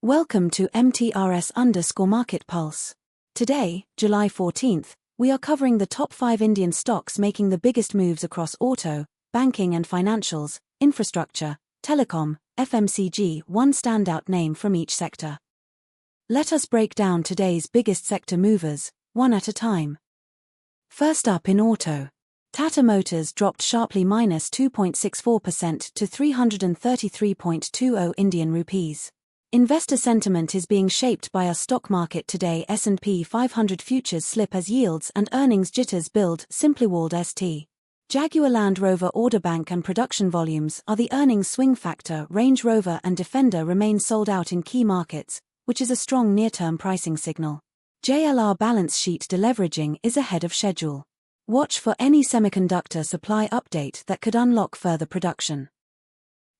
Welcome to MTRS_Market Pulse. Today, July 14th, we are covering the top 5 Indian stocks making the biggest moves across auto, banking and financials, infrastructure, telecom, FMCG, one standout name from each sector. Let us break down today's biggest sector movers, one at a time. First up in auto. Tata Motors dropped sharply -2.64% to 333.20 Indian rupees. Investor sentiment is being shaped by a stock market today. S&P 500 futures slip as yields and earnings jitters build. Simply walled St. Jaguar Land Rover order bank and production volumes are the earnings swing factor. Range Rover and Defender remain sold out in key markets, which is a strong near-term pricing signal. JLR balance sheet deleveraging is ahead of schedule. Watch for any semiconductor supply update that could unlock further production.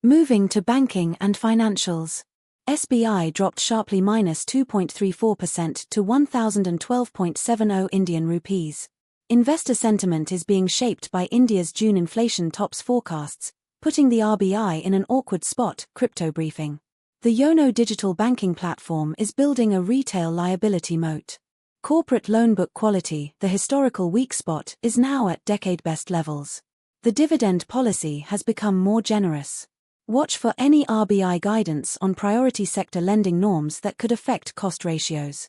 Moving to banking and financials. SBI dropped sharply -2.34% to 1012.70 Indian rupees. Investor sentiment is being shaped by India's June inflation tops forecasts, putting the RBI in an awkward spot. Crypto briefing. The Yono digital banking platform is building a retail liability moat. Corporate loan book quality, the historical weak spot, is now at decade-best levels. The dividend policy has become more generous. Watch for any RBI guidance on priority sector lending norms that could affect cost ratios.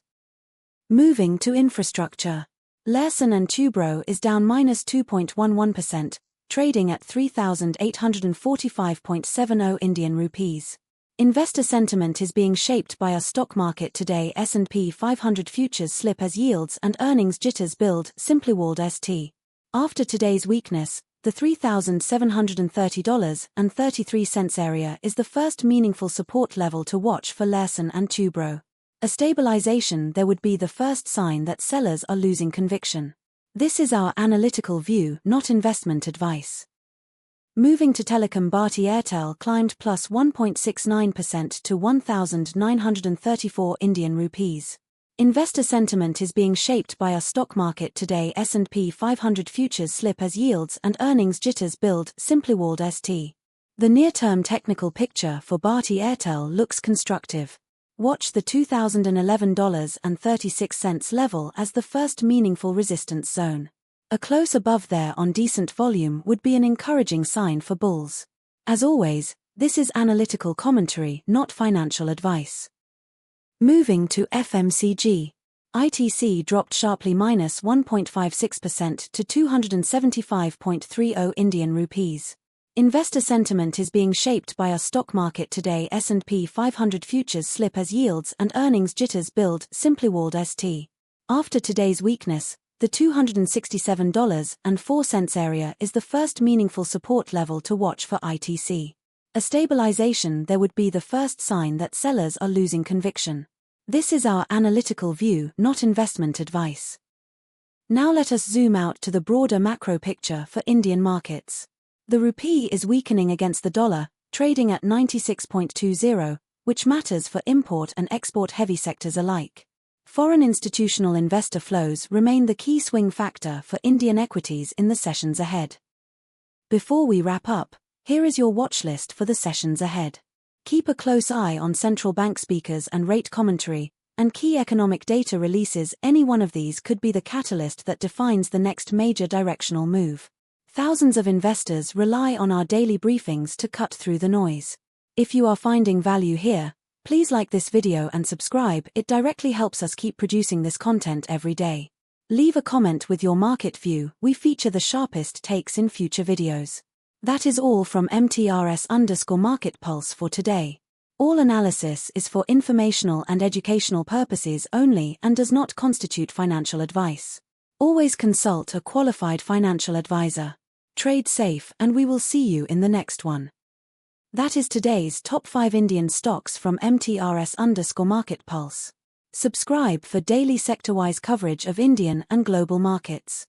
Moving to infrastructure. Larsen & Toubro is down -2.11%, trading at 3,845.70 Indian rupees. Investor sentiment is being shaped by a stock market today. S&P 500 futures slip as yields and earnings jitters build. Simply walled St. After today's weakness, the $3,730.33 area is the first meaningful support level to watch for Larsen & Toubro. A stabilization there would be the first sign that sellers are losing conviction. This is our analytical view, not investment advice. Moving to telecom. Bharti Airtel climbed +1.69% to 1,934 Indian rupees. Investor sentiment is being shaped by a stock market today. S&P 500 futures slip as yields and earnings jitters build. Simply walled St. The near-term technical picture for Bharti Airtel looks constructive. Watch the $2,011.36 level as the first meaningful resistance zone. A close above there on decent volume would be an encouraging sign for bulls. As always, this is analytical commentary, not financial advice. Moving to FMCG. ITC dropped sharply -1.56% to 275.30 Indian rupees. Investor sentiment is being shaped by a stock market today. S&P 500 futures slip as yields and earnings jitters build. Simply walled St. After today's weakness, the $267.04 area is the first meaningful support level to watch for ITC. A stabilization there would be the first sign that sellers are losing conviction. This is our analytical view, not investment advice. Now let us zoom out to the broader macro picture for Indian markets. The rupee is weakening against the dollar, trading at 96.20, which matters for import and export-heavy sectors alike. Foreign institutional investor flows remain the key swing factor for Indian equities in the sessions ahead. Before we wrap up, here is your watch list for the sessions ahead. Keep a close eye on central bank speakers and rate commentary, and key economic data releases. Any one of these could be the catalyst that defines the next major directional move. Thousands of investors rely on our daily briefings to cut through the noise. If you are finding value here, please like this video and subscribe. It directly helps us keep producing this content every day. Leave a comment with your market view. We feature the sharpest takes in future videos. That is all from MTRS_Market Pulse for today. All analysis is for informational and educational purposes only and does not constitute financial advice. Always consult a qualified financial advisor. Trade safe, and we will see you in the next one. That is today's top 5 Indian stocks from MTRS_Market Pulse. Subscribe for daily sector-wise coverage of Indian and global markets.